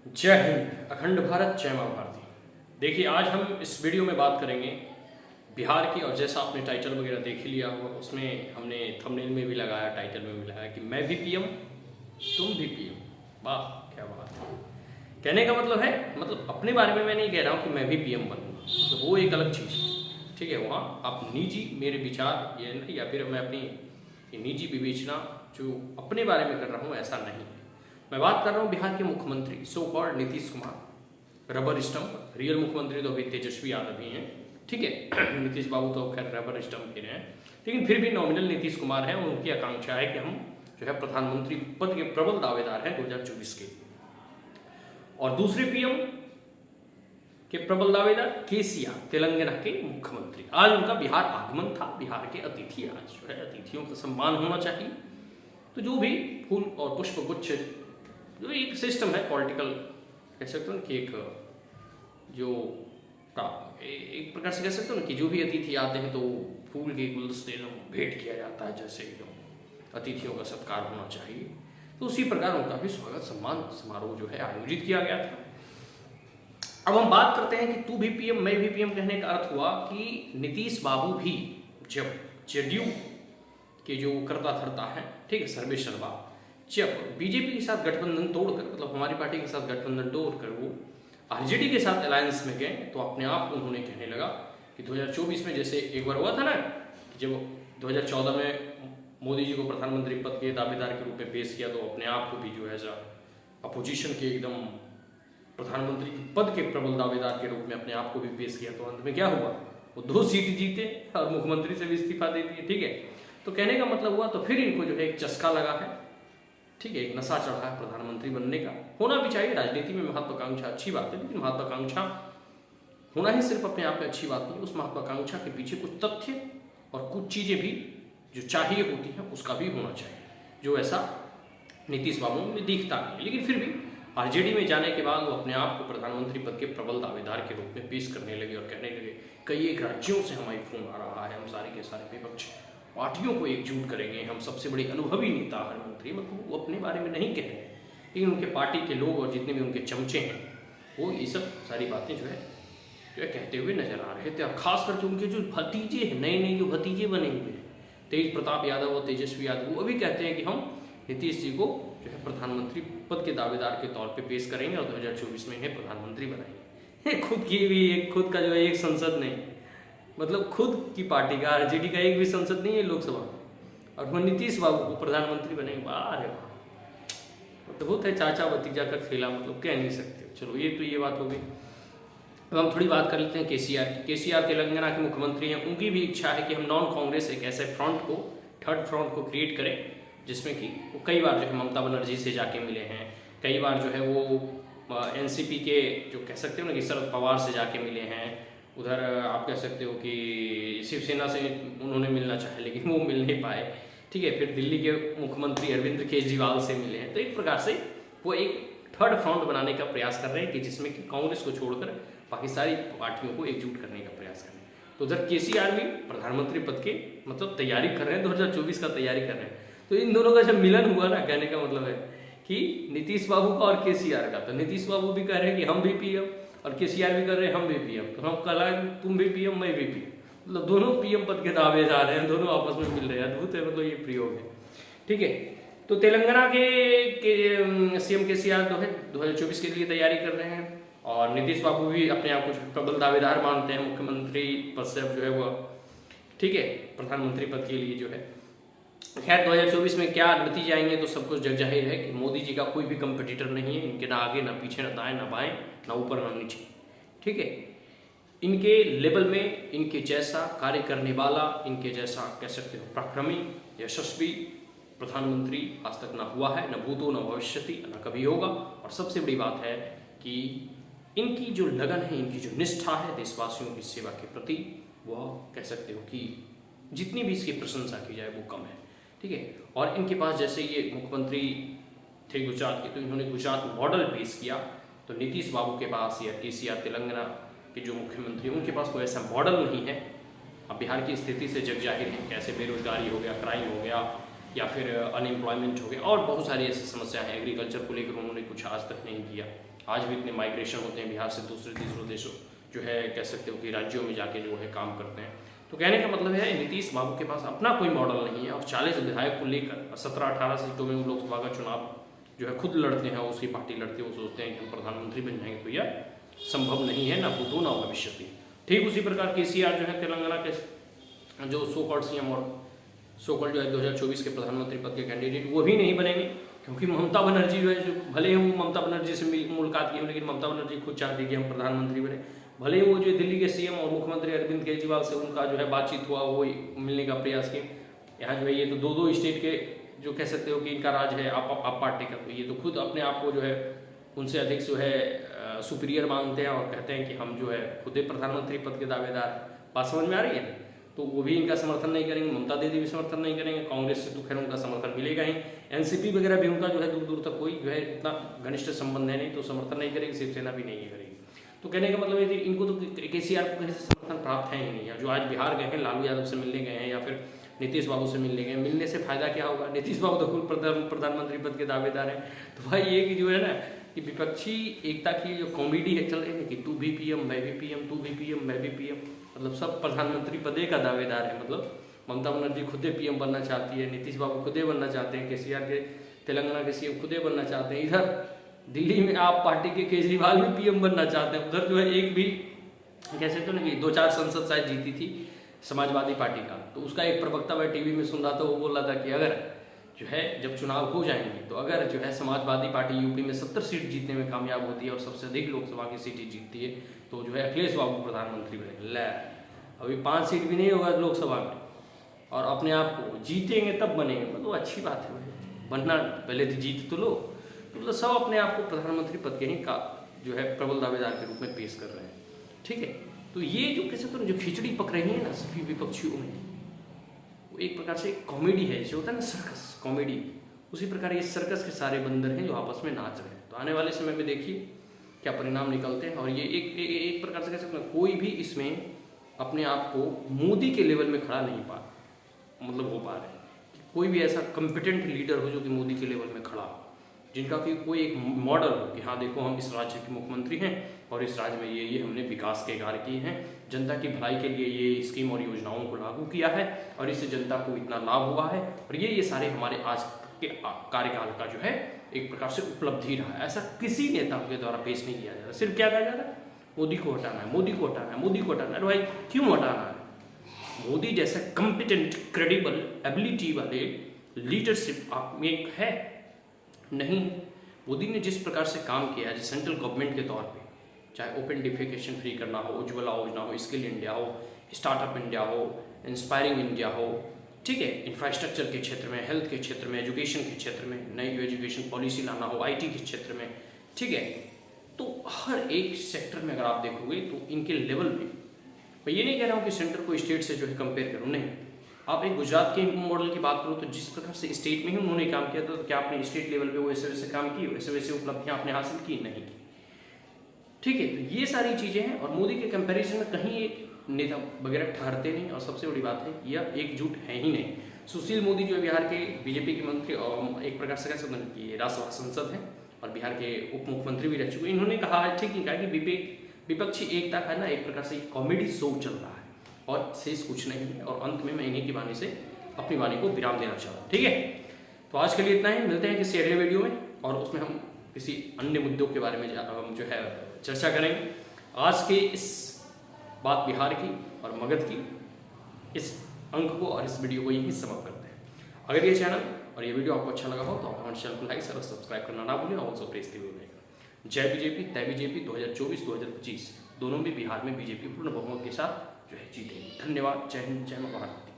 जय हिंद, अखंड भारत, जय माँ भारती। देखिए, आज हम इस वीडियो में बात करेंगे बिहार की। और जैसा आपने टाइटल वगैरह देख ही लिया होगा, उसमें हमने थंबनेल में भी लगाया, टाइटल में भी लगाया कि मैं भी पीएम तुम भी पीएम। वाह, क्या बात है। कहने का मतलब है, मतलब अपने बारे में मैं नहीं कह रहा हूँ कि मैं भी पीएम बनूंगा, मतलब वो एक अलग चीज़ है। ठीक है, वहाँ आप निजी मेरे विचार ये नहीं, या फिर मैं अपनी निजी विवेचना जो अपने बारे में कर रहा हूँ, ऐसा नहीं है। मैं बात कर रहा हूँ बिहार के मुख्यमंत्री so called Nitish Kumar, rubber stump. Real मुख्यमंत्री तो अभी तेजस्वी यादव ही हैं, ठीक है। नीतीश बाबू तो खैर रबर स्टंप के हैं, लेकिन फिर भी नॉमिनल नीतीश कुमार हैं। उनकी आकांक्षा है कि हम जो है प्रधानमंत्री पद के प्रबल दावेदार हैं 2024 के। और दूसरे पीएम के प्रबल दावेदार केसीआर, तेलंगाना के मुख्यमंत्री। आज उनका बिहार आगमन था, बिहार के अतिथि। आज जो है अतिथियों का सम्मान होना चाहिए, तो जो भी फूल और पुष्प गुच्छ, जो एक सिस्टम है पॉलिटिकल, कह सकते हो ना कि एक जो एक प्रकार से कह सकते हो ना कि जो भी अतिथि आते हैं तो फूल के गुलदस्ते भेंट किया जाता है, जैसे जो अतिथियों का सत्कार होना चाहिए, तो उसी प्रकार उनका भी स्वागत सम्मान समारोह जो है आयोजित किया गया था। अब हम बात करते हैं कि तू भी पीएम मैं भी पीएम कहने का अर्थ हुआ कि नीतीश बाबू भी जब जेडीयू के जो करता धरता है, ठीक है, सर्वे सर्वा, जब बीजेपी के साथ गठबंधन तोड़कर, मतलब हमारी पार्टी के साथ गठबंधन तोड़कर वो आरजेडी के साथ अलायंस में गए, तो अपने आप को उन्होंने कहने लगा कि 2024 में जैसे एक बार हुआ था ना कि जब 2014 में मोदी जी को प्रधानमंत्री पद के दावेदार के रूप में पेश किया, तो अपने आप को भी जो है अपोजिशन के एकदम प्रधानमंत्री पद के प्रबल दावेदार के रूप में अपने आप को भी पेश किया। तो अंत में क्या हुआ, वो 2 सीट जीते और मुख्यमंत्री से भी इस्तीफा दे दिए, ठीक है। तो कहने का मतलब हुआ, तो फिर इनको जो है एक चस्का लगा है, ठीक है, एक नशा चढ़ा है प्रधानमंत्री बनने का। होना भी चाहिए, राजनीति में महत्वाकांक्षा अच्छी बात है, लेकिन महत्वाकांक्षा होना ही सिर्फ अपने आप में अच्छी बात नहीं, उस महत्वाकांक्षा के पीछे कुछ तथ्य और कुछ चीज़ें भी जो चाहिए होती हैं उसका भी होना चाहिए, जो ऐसा नीतीश बाबू में दिखता नहीं है। लेकिन फिर भी आरजेडी में जाने के बाद वो अपने आप को प्रधानमंत्री पद के प्रबल दावेदार के रूप में पेश करने लगे और कहने लगे कई एक राज्यों से हमारी फोन आ रहा है, हम सारे के सारे विपक्ष पार्टियों को एकजुट करेंगे, हम सबसे बड़े अनुभवी नेता हर मंत्री, मतलब वो अपने बारे में नहीं कह रहे हैं, लेकिन उनके पार्टी के लोग और जितने भी उनके चमचे हैं वो ये सब सारी बातें जो है कहते हुए नजर आ रहे थे। और खास करके उनके जो भतीजे हैं, नए नए जो भतीजे बने हुए हैं, तेज प्रताप यादव और तेजस्वी यादव, वो भी कहते हैं कि हम नीतीश जी को जो है प्रधानमंत्री पद के दावेदार के तौर पे पेश करेंगे और 2024 में इन्हें प्रधानमंत्री बनाएंगे। खुद की भी खुद का जो है एक संसद नहीं, मतलब खुद की पार्टी का आरजेडी का एक भी संसद नहीं है लोकसभा में, और वो नीतीश बाबू को प्रधानमंत्री बनेंगे। वाह रे वाह, अद्भुत है चाचा भतीजा का खेला, मतलब कह नहीं सकते। चलो ये तो ये बात हो गई। अब हम थोड़ी बात कर लेते हैं केसीआर की। केसीआर तेलंगाना के मुख्यमंत्री हैं, उनकी भी इच्छा है कि हम नॉन कांग्रेस एक ऐसे फ्रंट को, थर्ड फ्रंट को क्रिएट करें, जिसमें कि वो कई बार जो है ममता बनर्जी से जाके मिले हैं, कई बार जो है वो एनसीपी के जो कह सकते हो ना कि शरद पवार से जाके मिले हैं, उधर आप कह सकते हो कि शिवसेना से उन्होंने मिलना चाहे लेकिन वो मिल नहीं पाए, ठीक है। फिर दिल्ली के मुख्यमंत्री अरविंद केजरीवाल से मिले हैं। तो एक प्रकार से वो एक थर्ड फ्रंट बनाने का प्रयास कर रहे हैं कि जिसमें कि कांग्रेस को छोड़कर बाकी सारी पार्टियों को एकजुट करने का प्रयास करें। तो उधर केसीआर भी प्रधानमंत्री पद के मतलब तैयारी कर रहे हैं, 2024 का तैयारी कर रहे हैं। तो इन दोनों का जब मिलन हुआ ना, कहने का मतलब है कि नीतीश बाबू का और केसीआर का, तो नीतीश बाबू भी कह रहे हैं कि हम भी पीएम, और केसीआर भी कर रहे हैं हम भी पीएम, तो हम कल तुम भी पीएम मैं भी पीएम, मतलब दोनों पीएम पद के दावेदार हैं, दोनों आपस में मिल रहे हैं। अद्भुत है, मतलब ये प्रयोग है, ठीक है। तो तेलंगाना के सीएम केसीआर जो है 2024 के लिए तैयारी कर रहे हैं, और नीतीश बाबू भी अपने आप को प्रबल दावेदार मानते हैं मुख्यमंत्री पद से जो है वो, ठीक है, प्रधानमंत्री पद के लिए जो है। खैर 2024 में क्या नतीजे आएंगे तो सब कुछ जग जाहिर है कि मोदी जी का कोई भी कंपटीटर नहीं है, इनके ना आगे ना पीछे ना दाएं ना बाएं ना ऊपर ना नीचे, ठीक है। इनके लेवल में इनके जैसा कार्य करने वाला, इनके जैसा कह सकते हो पराक्रमी यशस्वी प्रधानमंत्री आज तक ना हुआ है, न भूतो न भविष्यति, न कभी होगा। और सबसे बड़ी बात है कि इनकी जो लगन है, इनकी जो निष्ठा है देशवासियों की सेवा के प्रति, वह कह सकते हो कि जितनी भी इसकी प्रशंसा की जाए वो कम है, ठीक है। और इनके पास जैसे ये मुख्यमंत्री थे गुजरात के, तो इन्होंने गुजरात मॉडल पेश किया, तो नीतीश बाबू के पास या केसीआर तेलंगाना के जो मुख्यमंत्री उनके पास कोई ऐसा मॉडल नहीं है। अब बिहार की स्थिति से जग जाहिर है, कैसे बेरोजगारी हो गया, क्राइम हो गया, या फिर अनएम्प्लॉयमेंट हो गया, और बहुत सारी ऐसी समस्या है। एग्रीकल्चर को लेकर उन्होंने कुछ आज तक नहीं किया, आज भी इतने माइग्रेशन होते हैं बिहार से दूसरे तीसरे देशों जो है कह सकते हो कि राज्यों में जाके जो है काम करते हैं। तो कहने का मतलब है नीतीश बाबू के पास अपना कोई मॉडल नहीं है और 40 विधायक को लेकर 17-18 सीटों में वो लोकसभा का चुनाव जो है खुद लड़ते हैं, उसकी पार्टी लड़ती है, वो सोचते हैं कि हम प्रधानमंत्री बन जाएंगे। तो यह संभव नहीं है, ना भूतो ना भविष्य। ठीक उसी प्रकार केसीआर जो है तेलंगाना के जो सो कॉल्ड सीएम और सो कॉल्ड जो है 2024 के प्रधानमंत्री पद के कैंडिडेट, वो भी नहीं बनेंगे क्योंकि ममता बनर्जी जो है, भले ही वो ममता बनर्जी से मुलाकात की हो, लेकिन ममता बनर्जी खुद चाहती है कि हम प्रधानमंत्री बने। भले ही वो जो दिल्ली के सीएम और मुख्यमंत्री अरविंद केजरीवाल से उनका जो है बातचीत हुआ, वो मिलने का प्रयास किया। यहाँ जो है ये तो दो स्टेट के जो कह सकते हो कि इनका राज है आप पार्टी का, ये तो खुद अपने आप को जो है उनसे अधिक जो है सुपीरियर मानते हैं और कहते हैं कि हम जो है खुद ही प्रधानमंत्री पद के दावेदार। बात समझ में आ रही है? तो वो भी इनका समर्थन नहीं करेंगे, ममता दीदी भी समर्थन नहीं करेंगे, कांग्रेस से तो खैर उनका समर्थन मिलेगा ही, एनसीपी वगैरह भी उनका जो है दूर दूर तक कोई जो है इतना घनिष्ठ संबंध है नहीं, तो समर्थन नहीं करेगी, शिवसेना भी नहीं करेगी। तो कहने का मतलब है कि इनको तो केसीआर को कहीं से समर्थन प्राप्त है ही नहीं। जो आज बिहार गए हैं, लालू यादव से मिलने गए हैं या फिर नीतीश बाबू से मिलने गए, मिलने से फायदा क्या होगा? नीतीश बाबू तो खुद प्रधानमंत्री पद के दावेदार हैं। तो भाई ये कि जो है ना कि विपक्षी एकता की जो कॉमेडी है चल रही है कि तू भी पीएम मैं भी पीएम, तू भी पीएम मैं भी पीएम, मतलब सब प्रधानमंत्री पदे का दावेदार है। मतलब ममता बनर्जी खुदे पीएम बनना चाहती है, नीतीश बाबू खुदे बनना चाहते हैं, केसीआर के तेलंगाना के सीएम खुदे बनना चाहते हैं, इधर दिल्ली में आप पार्टी के केजरीवाल भी पीएम बनना चाहते हैं, उधर जो है एक भी कैसे तो नहीं 2-4 संसद शायद जीती थी समाजवादी पार्टी का। तो उसका एक प्रवक्ता मैं टीवी में सुन रहा था, वो बोल रहा था कि अगर जो है जब चुनाव हो जाएंगे तो अगर जो है समाजवादी पार्टी यूपी में 70 सीट जीतने में कामयाब होती है और सबसे अधिक लोकसभा की सीटें जीतती है तो जो है अखिलेश बाबू प्रधानमंत्री बनेंगे। ले अभी 5 सीट भी नहीं होगा लोकसभा में और अपने आप को जीतेंगे तब बनेंगे, मतलब अच्छी बात है भाई, बनना पहले तो जीत तो लो। तो मतलब सब अपने आप को प्रधानमंत्री पद के ही का जो है प्रबल दावेदार के रूप में पेश कर रहे हैं। ठीक है, तो ये जो कैसे तो जो खिचड़ी पक रही है ना सभी विपक्षियों में, वो एक प्रकार से कॉमेडी है, जैसे होता है ना सर्कस कॉमेडी, उसी प्रकार ये सर्कस के सारे बंदर हैं जो आपस में नाच रहे हैं। तो आने वाले समय में देखिए क्या परिणाम निकलते हैं। और ये एक प्रकार से कह सकते हैं कोई भी इसमें अपने आप को मोदी के लेवल में खड़ा नहीं हो पा रहे हैं। कोई भी ऐसा कॉम्पिटेंट लीडर हो जो कि मोदी के लेवल में खड़ा हो, जिनका कि कोई एक मॉडल हो कि हाँ देखो हम इस राज्य के मुख्यमंत्री हैं और इस राज्य में ये हमने विकास के कार्य किए हैं, जनता की भलाई के लिए ये स्कीम और योजनाओं को लागू किया है और इससे जनता को इतना लाभ हुआ है और ये सारे हमारे आज के कार्यकाल का जो है एक प्रकार से उपलब्धि रहा है। ऐसा किसी नेता के द्वारा पेश नहीं किया जा रहा। सिर्फ क्या कहा जा रहा है? मोदी को हटाना है, मोदी को हटाना है, मोदी को हटाना है। अरे भाई क्यों हटाना है? मोदी जैसा कॉम्पिटेंट क्रेडिबल एबिलिटी वाले लीडरशिप आप में है नहीं। मोदी ने जिस प्रकार से काम किया है सेंट्रल गवर्नमेंट के तौर पे, चाहे ओपन डिफिकेशन फ्री करना हो, उज्ज्वला योजना हो, स्किल इंडिया हो, स्टार्टअप इंडिया हो, इंस्पायरिंग इंडिया हो, ठीक है, इंफ्रास्ट्रक्चर के क्षेत्र में, हेल्थ के क्षेत्र में, एजुकेशन के क्षेत्र में नई एजुकेशन पॉलिसी लाना हो, आईटी के क्षेत्र में, ठीक है, तो हर एक सेक्टर में अगर आप देखोगे तो इनके लेवल पे, मैं ये नहीं कह रहा हूँ कि सेंटर को स्टेट से जो है कंपेयर करूँ, नहीं। आप एक गुजरात के मॉडल की बात करो तो जिस प्रकार से स्टेट में ही उन्होंने काम किया तो क्या आपने स्टेट लेवल पे वैसे वैसे काम की, वैसे वैसे उपलब्धियां आपने हासिल की? नहीं की। ठीक है, तो ये सारी चीजें हैं और मोदी के कंपैरिजन में कहीं एक नेता वगैरह ठहरते नहीं। और सबसे बड़ी बात है यह एकजुट है ही नहीं। सुशील मोदी जो बिहार के बीजेपी के मंत्री और एक प्रकार से कह सकते हैं कि राज्यसभा सांसद हैं और बिहार के उप मुख्यमंत्री भी रह चुके हैं, इन्होंने कहा है, ठीक नहीं कहा, कि विपक्षी एकता का ना एक प्रकार से कॉमेडी शो चल रहा है और शेष कुछ नहीं है। और अंत में मैं इन्हीं की वाणी से अपनी वाणी को विराम देना चाहता हूँ। ठीक है, तो आज के लिए इतना ही। मिलते हैं किसी अगले वीडियो में और उसमें हम किसी अन्य मुद्दों के बारे में हम जो है चर्चा करेंगे। आज के इस बात बिहार की और मगध की इस अंक को और इस वीडियो को यहीं समाप्त करते हैं। अगर ये चैनल और ये वीडियो आपको अच्छा लगा हो तो आप हमारे चैनल को लाइक और सब्सक्राइब करना ना भूलें। Also press the bell icon. जय बीजेपी, तय बीजेपी 2024-2025 दोनों भी बिहार में बीजेपी पूर्ण बहुमत के साथ जो है जीतेगी। धन्यवाद। जय हिंद, जय भारत।